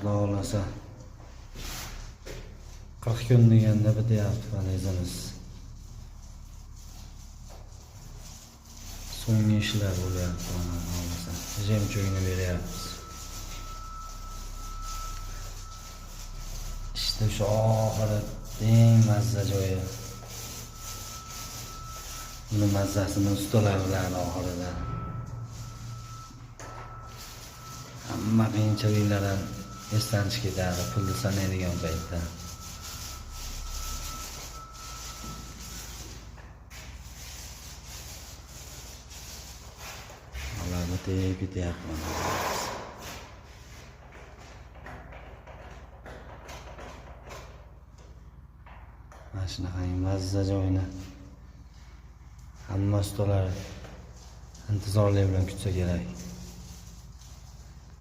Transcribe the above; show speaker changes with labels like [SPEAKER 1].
[SPEAKER 1] Xudo xolasa 40 kun deganda bityapti valizimiz. So'nggi ishlar bo'lyapti mana xolasa. Jemcho'yini beryapmiz. İşte şu oxiri eng mazza joyi. Buni mazzasini ustalar biladi oxirida. Hamma qiyinchiliklardan esdan chiqib ketadi, pulni sanaydigan paytda. Ularni teyib ketyapman. Mana shunaqa mazza joyini hamma ustalar intizorlik bilan kutsa kerak.